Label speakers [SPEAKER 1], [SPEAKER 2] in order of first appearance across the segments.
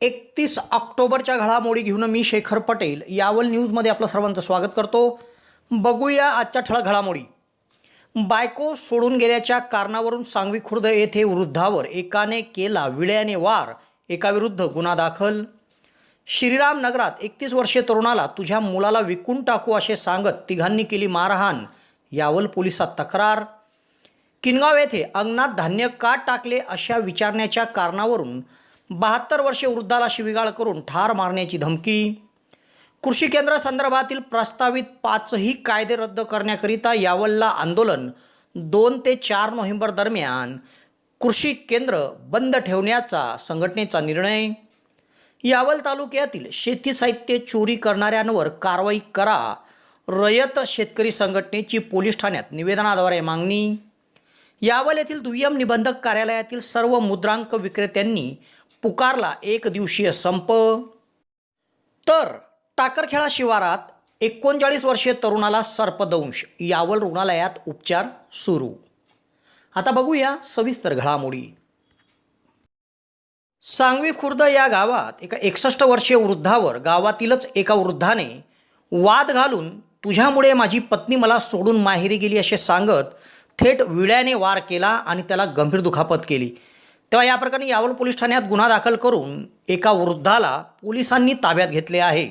[SPEAKER 1] 31 ऑक्टोबरच्या घडामोडी घेऊन मी शेखर पटेल यावल न्यूजमध्ये आपलं सर्वांचं स्वागत करतो। बघूया आजच्या ठळक घडामोडी। बायको सोडून गेल्याच्या कारणावरून सांगवी खुर्द येथे वृद्धावर एकाने केला विड्याने वार, एकाविरुद्ध गुन्हा दाखल। श्रीराम नगरात 31 वर्षीय तरुणाला तुझ्या मुलाला विकून टाकू असे सांगत तिघांनी केली मारहाण, यावल पोलिसात तक्रार। किनगाव येथे अंगणात धान्य का टाकले अशा विचारण्याच्या कारणावरून 72 वर्षीय वृद्धाला शिवीगाळ करून ठार मारण्याची धमकी। कृषी केंद्र संदर्भातील प्रस्तावित 5ही कायदे रद्द करण्याकरिता यावलला आंदोलन। 2 ते 4 नोव्हेंबर दरम्यान कृषी केंद्र बंद ठेवण्याचा संघटनेचा निर्णय। यावल तालुक्यातील शेती साहित्य चोरी करणाऱ्यांवर कारवाई करा, रयत शेतकरी संघटनेची पोलीस ठाण्यात निवेदनाद्वारे मागणी। यावल येथील दुय्यम निबंधक कार्यालयातील सर्व मुद्रांक विक्रेत्यांनी पुकारला 1 दिवसीय संप। तर टाकरखेडा शिवारात 39 वर्षीय तरुणाला सर्पदंश, यावल रुग्णालयात उपचार सुरू। आता बघूया सविस्तर घडामोडी। सांगवी खुर्द या गावात एका 61 वर्षीय वृद्धावर गावातीलच एका वृद्धाने वाद घालून तुझ्यामुळे माझी पत्नी मला सोडून माहेरी गेली असे सांगत थेट विड्याने वार केला आणि त्याला गंभीर दुखापत केली। तेव्हा या प्रकरणी यावल पोलीस ठाण्यात गुन्हा दाखल करून एका वृद्धाला पोलिसांनी ताब्यात घेतले आहे।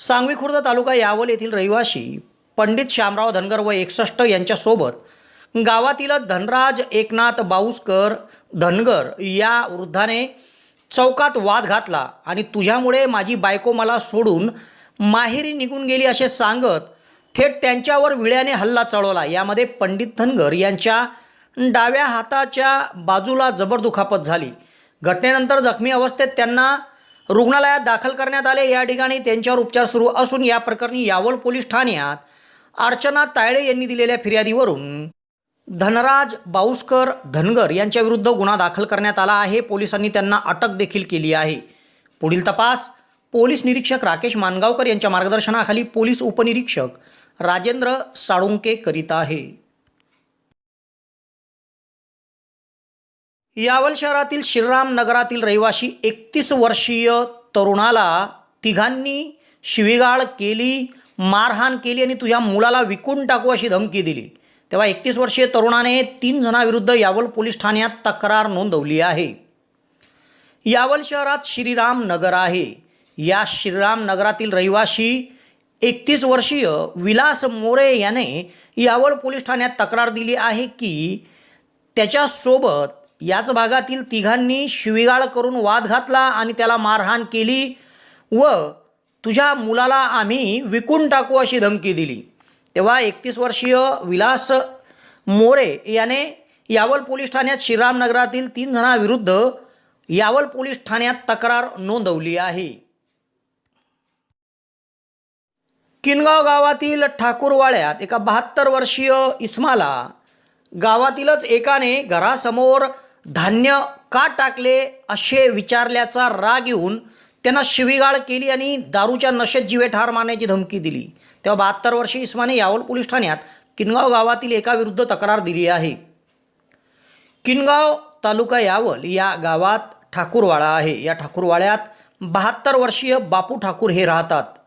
[SPEAKER 1] सांगवी खुर्द तालुका यावल येथील रहिवासी पंडित श्यामराव धनगर व 61 यांच्यासोबत गावातीलच धनराज एकनाथ बाऊसकर धनगर या वृद्धाने चौकात वाद घातला आणि तुझ्यामुळे माझी बायको मला सोडून माहेरी निघून गेली असे सांगत थेट त्यांच्यावर विड्याने हल्ला चढवला। यामध्ये पंडित धनगर यांच्या डाव्या हाताच्या बाजूला जबर दुखापत झाली। घटनेनंतर जखमी अवस्थेत त्यांना रुग्णालयात दाखल करण्यात आले। या ठिकाणी त्यांच्यावर उपचार सुरू असून या प्रकरणी यावल पोलीस ठाण्यात अर्चना तायडे यांनी दिलेल्या फिर्यादीवरून धनराज बाऊसकर धनगर यांच्या विरुद्ध गुन्हा दाखल करण्यात आला आहे। पोलिसांनी त्यांना अटक देखील केली आहे। पुढील तपास पोलीस निरीक्षक राकेश मानगावकर यांच्या मार्गदर्शनाखाली पोलीस उपनिरीक्षक राजेंद्र साळुंके करीत आहे। यावल शहरातील श्रीराम नगरातील रहिवासी 31 वर्षीय तरुणाला तिघांनी शिवीगाळ केली, मारहाण केली आणि तुझ्या मुलाला विकून टाकू अशी धमकी दिली। तेव्हा 31 वर्षीय तरुणाने 3 जणांविरुद्ध यावल पोलीस ठाण्यात तक्रार नोंदवली आहे। यावल शहरात श्रीराम नगर आहे। या श्रीराम नगरातील रहिवासी 31 वर्षीय विलास मोरे याने यावल पोलीस ठाण्यात तक्रार दिली आहे की त्याच्यासोबत याच भागातील तिघांनी शिवीगाळ करून वाद घातला आणि त्याला मारहाण केली व तुझ्या मुलाला आम्ही विकून टाकू अशी धमकी दिली। तेव्हा 31 वर्षीय विलास मोरे याने यावल पोलीस ठाण्यात श्रीराम नगरातील 3 जणांविरुद्ध यावल पोलीस ठाण्यात तक्रार नोंदवली आहे। किनगाव गावातील ठाकूरवाड्यात एका 72 वर्षीय इस्माला गावातीलच एकाने घरासमोर धान्य का टाकले असे विचारल्याचा राग येऊन त्यांना शिवीगाळ केली आणि दारूच्या नशेत जीवे ठार मारण्याची धमकी दिली। तेव्हा 72 वर्षीय इस्माने यावल पोलीस ठाण्यात किनगाव गावातील एकाविरुद्ध तक्रार दिली आहे। किनगाव तालुका यावल या गावात ठाकूरवाडा आहे। या ठाकूरवाड्यात 72 वर्षीय बापू ठाकूर हे राहतात।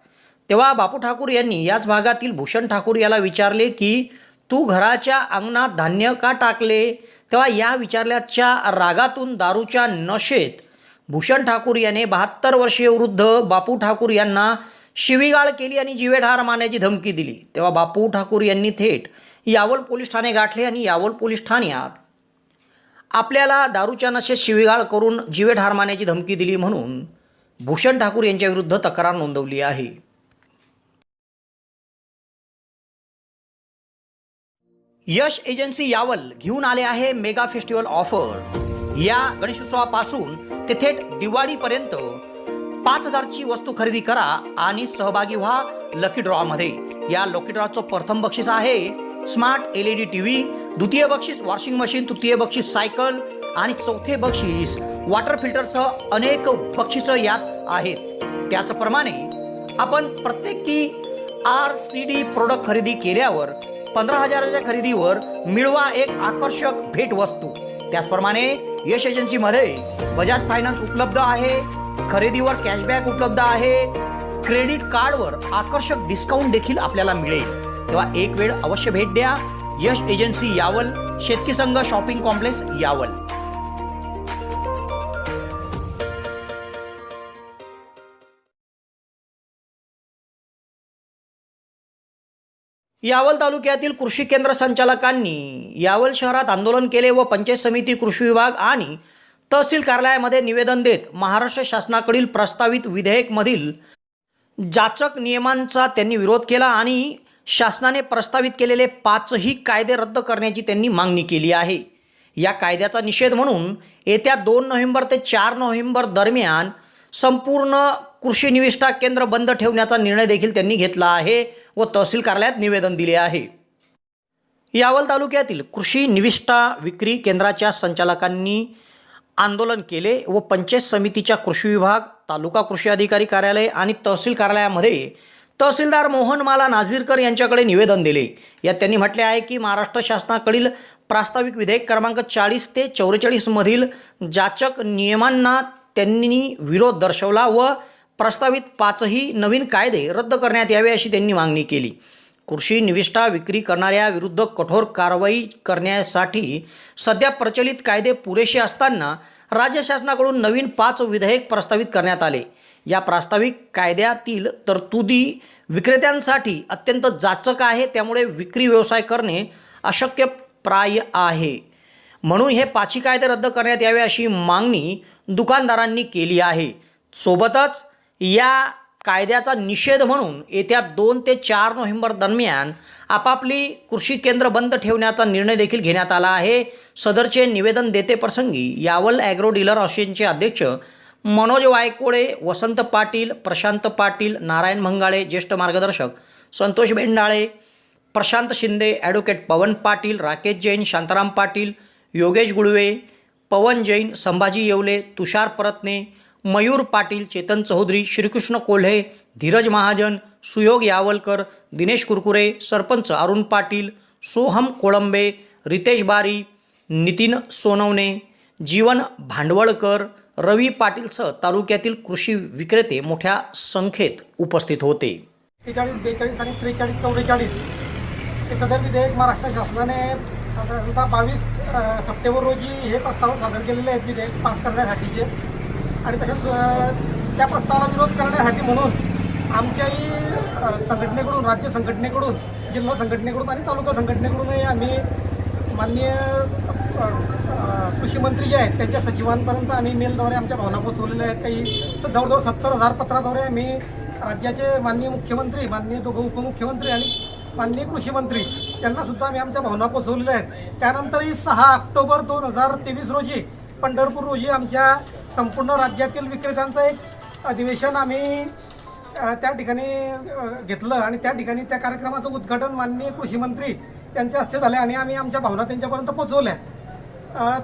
[SPEAKER 1] तेव्हा बापू ठाकूर यांनी याच भागातील भूषण ठाकूर याला विचारले की तू घराच्या अंगणात धान्य का टाकले। तेव्हा या विचारल्याच्या रागातून दारूच्या नशेत भूषण ठाकूर याने 72 वर्षीय वृद्ध बापू ठाकूर यांना शिवीगाळ केली आणि जीवे ठार मारण्याची धमकी दिली। तेव्हा बापू ठाकूर यांनी थेट यावल पोलीस ठाणे गाठले आणि यावल पोलीस ठाण्यात आपल्याला दारूच्या नशेत शिवीगाळ करून जीवे ठार मारण्याची धमकी दिली म्हणून भूषण ठाकूर यांच्या विरुद्ध तक्रार नोंदवली आहे। यश एजन्सी यावल घेऊन आले आहे मेगा फेस्टिवल ऑफर। या गणेशोत्सवापासून ते थेट दिवाळीपर्यंत 5000ची वस्तू खरेदी करा आणि सहभागी व्हा लकी ड्रॉमध्ये। या लकी ड्रॉचं प्रथम बक्षीस आहे स्मार्ट LED TV, द्वितीय बक्षीस वॉशिंग मशीन, तृतीय बक्षीस सायकल आणि चौथे बक्षीस वॉटर फिल्टरसह अनेक बक्षिसं यात आहेत। त्याचप्रमाणे आपण प्रत्येकी RCD प्रोडक्ट खरेदी केल्यावर 15,000च्या खरेदीवर मिळवा एक आकर्षक भेटवस्तू। त्याचप्रमाणे यश एजन्सीमध्ये बजाज फायनान्स उपलब्ध आहे। खरेदीवर कॅशबॅक उपलब्ध आहे. क्रेडिट कार्डवर आकर्षक डिस्काउंट देखील आपल्याला मिळेल. तेव्हा एक वेळ अवश्य भेट द्या. यश एजन्सी यावल, शेतकी संघ शॉपिंग कॉम्प्लेक्स यावल. यावल तालुक्यातील कृषी केंद्र संचालकांनी यावल शहरात आंदोलन केले व पंचायत समिती, कृषी विभाग आणि तहसील कार्यालयामध्ये निवेदन देत महाराष्ट्र शासनाकडील प्रस्तावित विधेयकमधील जाचक नियमांचा त्यांनी विरोध केला आणि शासनाने प्रस्तावित केलेले 5ही कायदे रद्द करण्याची त्यांनी मागणी केली आहे. या कायद्याचा निषेध म्हणून येत्या 2 नोव्हेंबर ते 4 नोव्हेंबर दरम्यान संपूर्ण कृषी निविष्ठा केंद्र बंद ठेवण्याचा निर्णय देखील त्यांनी घेतला आहे व तहसील कार्यालयात निवेदन दिले आहे. यावल तालुक्यातील कृषी निविष्ठा विक्री केंद्राच्या संचालकांनी आंदोलन केले व पंचायत समितीच्या कृषी विभाग, तालुका कृषी अधिकारी कार्यालय आणि तहसील कार्यालयामध्ये तहसीलदार मोहनमाला नाझीरकर यांच्याकडे निवेदन दिले. यात त्यांनी म्हटले आहे की महाराष्ट्र शासनाकडील प्रास्ताविक विधेयक क्रमांक 40 ते 44 मधील जाचक नियमांना त्यांनी विरोध दर्शवला व प्रस्तावित 5ही नवीन कायदे रद्द करण्यात यावे अशी त्यांनी मागणी केली. कृषी निविष्ठा विक्री करणाऱ्या विरुद्ध कठोर कारवाई करण्यासाठी सध्या प्रचलित कायदे पुरेसे असताना राज्य शासनाकडून नवीन 5 विधेयक प्रस्तावित करण्यात आले. या प्रास्ताविक कायद्यातील तरतुदी विक्रेत्यांसाठी अत्यंत जाचक आहे. त्यामुळे विक्री व्यवसाय करणे अशक्यप्राय आहे. म्हणून हे 5ही कायदे रद्द करण्यात यावे अशी मागणी दुकानदारांनी केली आहे. सोबतच या कायद्याचा निषेध म्हणून येत्या 2 ते 4 नोव्हेंबर दरम्यान आपापली कृषी केंद्र बंद ठेवण्याचा निर्णय देखील घेण्यात आला आहे. सदरचे निवेदन देते प्रसंगी यावल ॲग्रो डीलर असोसिएशनचे अध्यक्ष मनोज वायकोळे, वसंत पाटील, प्रशांत पाटील, नारायण मंगाळे, ज्येष्ठ मार्गदर्शक संतोष बेंडाळे, प्रशांत शिंदे, ॲडव्होकेट पवन पाटील, राकेश जैन, शांताराम पाटील, योगेश गुळवे, पवन जैन, संभाजी येवले, तुषार परतने, मयूर पाटील, चेतन चौधरी, श्रीकृष्ण कोल्हे, धीरज महाजन, सुयोग यावलकर, दिनेश कुरकुरे, सरपंच अरुण पाटील, सोहम कोळंबे, रितेश बारी, नितीन सोनवणे, जीवन भांडवळकर, रवी पाटीलसह तालुक्यातील कृषी विक्रेते मोठ्या संख्येत उपस्थित होते.
[SPEAKER 2] 43, 42 आणि 43, 44 हे सदर विधेयक महाराष्ट्र शासनाने साधारणतः 22 सप्टेंबर रोजी हे प्रस्ताव सादर केलेले आहेत विधेयक पास करण्यासाठीचे. आणि तसेच त्या प्रस्तावाला विरोध करण्यासाठी म्हणून आमच्याही संघटनेकडून, राज्य संघटनेकडून, जिल्हा संघटनेकडून आणि तालुका संघटनेकडूनही आम्ही माननीय कृषी मंत्री जे आहेत त्यांच्या सचिवांपर्यंत आम्ही मेलद्वारे आमच्या भावना पोचवलेल्या आहेत. काही जवळजवळ 70,000 पत्राद्वारे आम्ही राज्याचे माननीय मुख्यमंत्री, माननीय दोघं उपमुख्यमंत्री आणि माननीय कृषी मंत्री यांनासुद्धा आम्ही आमच्या भावना पोचवलेल्या आहेत. त्यानंतरही 6 ऑक्टोबर 2023 रोजी पंढरपूर रोजी आमच्या संपूर्ण राज्यातील विक्रेत्यांचं एक अधिवेशन आम्ही त्या ठिकाणी घेतलं आणि त्या ठिकाणी त्या कार्यक्रमाचं उद्घाटन माननीय कृषी मंत्री त्यांच्या हस्ते झाले आणि आम्ही आमच्या भावना त्यांच्यापर्यंत पोचवल्या.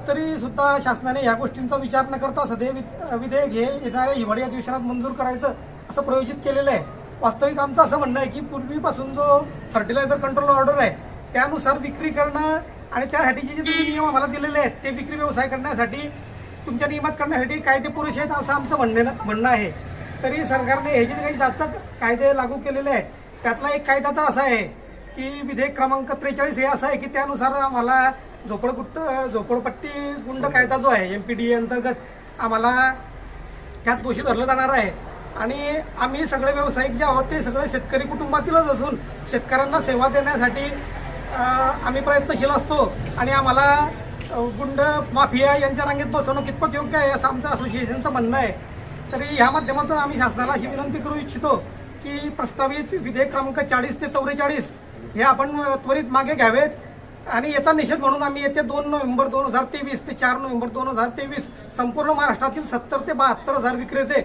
[SPEAKER 2] तरीसुद्धा शासनाने ह्या गोष्टींचा विचार न करता सदैव विधेयक हे येणाऱ्या हिवाळी अधिवेशनात मंजूर करायचं असं प्रयोजित केलेलं आहे. वास्तविक आमचं असं म्हणणं आहे की पूर्वीपासून जो फर्टिलायझर कंट्रोल ऑर्डर आहे त्यानुसार विक्री करणं आणि त्यासाठीचे जे तुम्ही नियम आम्हाला दिलेले आहेत ते विक्री व्यवसाय करण्यासाठी, तुमच्या नियमात करण्यासाठी कायदे पुरेसे आहेत असं आमचं म्हणणं आहे. तरी सरकारने हे जे काही जाचक कायदे लागू केलेले आहेत त्यातला एक कायदा तर असा आहे की विधेयक क्रमांक 43 हे असं आहे की त्यानुसार आम्हाला झोपडपट्टी गुंड कायदा जो आहे MPDA अंतर्गत आम्हाला त्यात दोषी धरलं जाणार आहे. आणि आम्ही सगळे व्यावसायिक जे आहोत ते सगळे शेतकरी कुटुंबातीलच असून शेतकऱ्यांना सेवा देण्यासाठी आम्ही प्रयत्नशील असतो आणि आम्हाला गुंड माफिया यांच्या रांगेत बसवणं कितपत योग्य आहे असं आमचं असोसिएशनचं म्हणणं आहे. तरी ह्या माध्यमातून आम्ही शासनाला अशी विनंती करू इच्छितो की प्रस्तावित विधेयक क्रमांक 40 ते 44 हे आपण त्वरित मागे घ्यावेत आणि याचा निषेध म्हणून आम्ही येत्या 2 नोव्हेंबर 2023 ते 4 नोव्हेंबर 2023 संपूर्ण महाराष्ट्रातील 70 ते 72,000 विक्रेते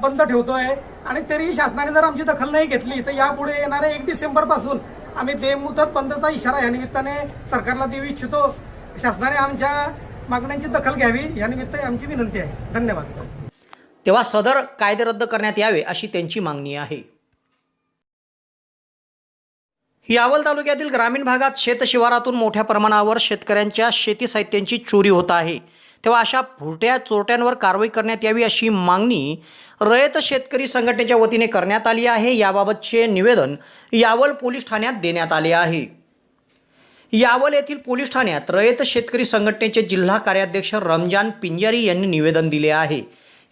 [SPEAKER 2] बंद ठेवतोय. आणि तरीही शासनाने जर आमची दखल नाही घेतली तर यापुढे येणाऱ्या 1 डिसेंबरपासून आम्ही बेमुदत बंदचा इशारा या निमित्ताने सरकारला देऊ इच्छितो. शासनाने आमच्या मागण्यांची दखल घ्यावी या निमित्त आमची विनंती आहे. धन्यवाद.
[SPEAKER 1] तेव्हा सदर कायदे रद्द करण्यात यावे अशी त्यांची मागणी आहे. यावल तालुक्यातील ग्रामीण भागात शेतशिवारातून मोठ्या प्रमाणावर शेतकऱ्यांच्या शेती साहित्यांची चोरी होत आहे. तेव्हा अशा भुरट्या चोरट्यांवर कारवाई करण्यात यावी अशी मागणी रयत शेतकरी संघटनेच्या वतीने करण्यात आली आहे. याबाबतचे निवेदन यावल पोलीस ठाण्यात देण्यात आले आहे. यावल येथील पोलीस ठाण्यात रयत शेतकरी संघटनेचे जिल्हा कार्याध्यक्ष रमजान पिंजारी यांनी निवेदन दिले आहे.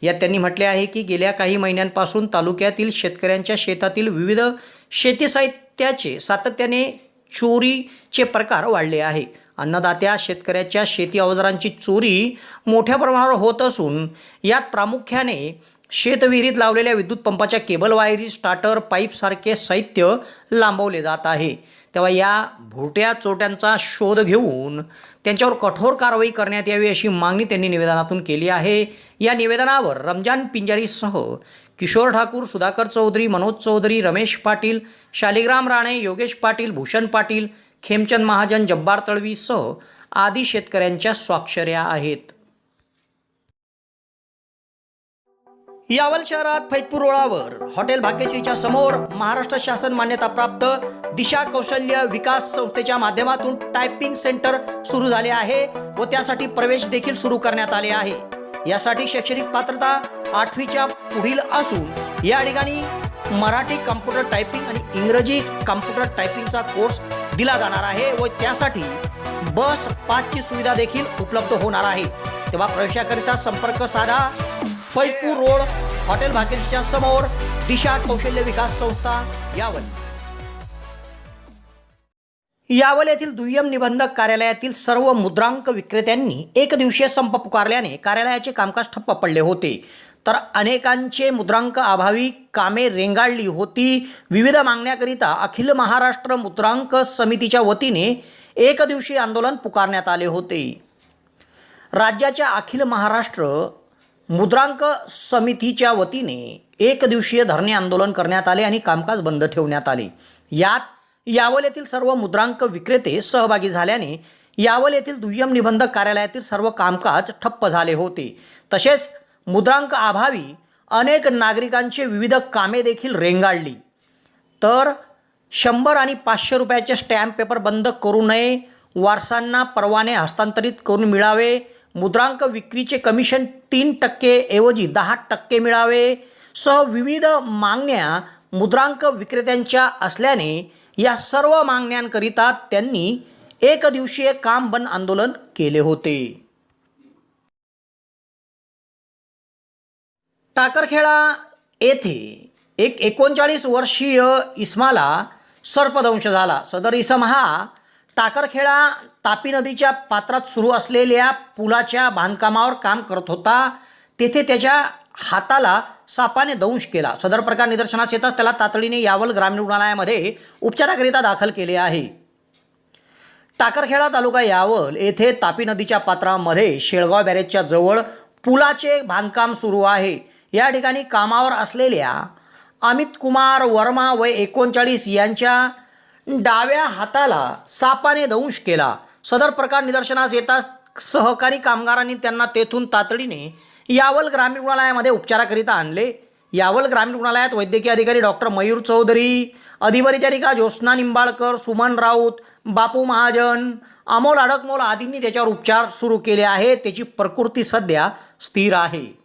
[SPEAKER 1] यात त्यांनी म्हटले आहे की गेल्या काही महिन्यांपासून तालुक्यातील शेतकऱ्यांच्या शेतातील विविध शेती साहित्याचे सातत्याने चोरीचे प्रकार वाढले आहे. अन्नदात्या शेतकऱ्याच्या शेती अवजारांची चोरी मोठ्या प्रमाणावर होत असून यात प्रामुख्याने शेतविहिरीत लावलेल्या विद्युत पंपाच्या केबल वायरी, स्टार्टर, पाईपसारखे साहित्य लांबवले जात आहे. तेव्हा या भुरट्या चोरट्यांचा शोध घेऊन त्यांच्यावर कठोर कारवाई करण्यात यावी अशी मागणी त्यांनी निवेदनातून केली आहे. या निवेदनावर रमजान पिंजारीसह किशोर ठाकूर, सुधाकर चौधरी, मनोज चौधरी, रमेश पाटील, शालिग्राम राणे, योगेश पाटील, भूषण पाटील, खेमचंद महाजन, जब्बार तळवीसह आदी शेतकऱ्यांच्या स्वाक्षऱ्या आहेत. यावल शहरात फैजपूर रोडावर हॉटेल भाग्यश्रीच्या समोर महाराष्ट्र शासन मान्यताप्राप्त दिशा कौशल्य विकास संस्थेच्या माध्यमातून टायपिंग सेंटर सुरू झाले आहे व त्यासाठी प्रवेश देखील सुरू करण्यात आले आहे. यासाठी शैक्षणिक पात्रता 8वीच्या पुढील असून या ठिकाणी मराठी कम्प्युटर टायपिंग आणि इंग्रजी कम्प्युटर टायपिंगचा कोर्स दिला जाणार आहे व त्यासाठी बस पासची सुविधा देखील उपलब्ध होणार आहे. तेव्हा प्रवेशाकरिता संपर्क साधा. फैजपूर रोड, हॉटेल भाग्यश्रीच्या समोर, दिशा कौशल्य विकास संस्था, यावल. यावल येथील दुय्यम निबंधक कार्यालयातील सर्व मुद्रांक विक्रेत्यांनी एक दिवसीय संप पुकारल्याने कार्यालयाचे कामकाज ठप्प पडले होते. तर अनेकांचे मुद्रांक अभावी कामे रेंगाळली होती. विविध मागण्याकरिता अखिल महाराष्ट्र मुद्रांक समितीच्या वतीने एक दिवसीय आंदोलन पुकारण्यात आले होते. राज्याच्या अखिल महाराष्ट्र मुद्रांक समितीच्या वतीने एक दिवसीय धरणे आंदोलन करण्यात आले आणि कामकाज बंद ठेवण्यात आले. यात यावल येथील सर्व मुद्रांक विक्रेते सहभागी झाल्याने यावल येथील दुय्यम निबंधक कार्यालयातील सर्व कामकाज ठप्प झाले होते. तसेच मुद्रांक अभावी अनेक नागरिकांचे विविध कामे देखील रेंगाळली. तर 100 आणि 500 रुपयाचे स्टॅम्प पेपर बंद करू नये, वारसांना परवाने हस्तांतरित करून मिळावे, मुद्रांक विक्रीचे कमिशन 3% ऐवजी 10% मिळावे सह विविध मागण्या मुद्रांक विक्रेत्यांच्या असल्याने या सर्व मागण्यांकरिता त्यांनी एक दिवसीय काम बंद आंदोलन केले होते. टाकरखेडा येथे एक 39 वर्षीय इसमाला सर्पदंश झाला. सदर इसम हा टाकरखेडा तापी नदीच्या पात्रात सुरू असलेल्या पुलाच्या बांधकामावर काम करत होता. तेथे त्याच्या हाताला सापाने दंश केला. सदर प्रकार निदर्शनास येताच त्याला तातडीने यावल ग्रामीण रुग्णालयामध्ये उपचाराकरिता दाखल केले आहे. टाकरखेडा तालुका यावल येथे तापी नदीच्या पात्रामध्ये शेळगाव बॅरेजच्या जवळ पुलाचे बांधकाम सुरू आहे. या ठिकाणी कामावर असलेल्या अमित कुमार वर्मा वय 39 यांच्या डाव्या हाताला सापाने दंश केला. सदर प्रकार निदर्शनास येताच सहकारी कामगारांनी त्यांना तेथून तातडीने यावल ग्रामीण रुग्णालयामध्ये उपचाराकरिता आणले. यावल ग्रामीण रुग्णालयात वैद्यकीय अधिकारी डॉक्टर मयूर चौधरी, अधिपरिचारिका ज्योत्स्ना निंबाळकर, सुमन राऊत, बापू महाजन, अमोल अडकमोल आदींनी त्याच्यावर उपचार सुरू केले आहेत. त्याची प्रकृती सध्या स्थिर आहे.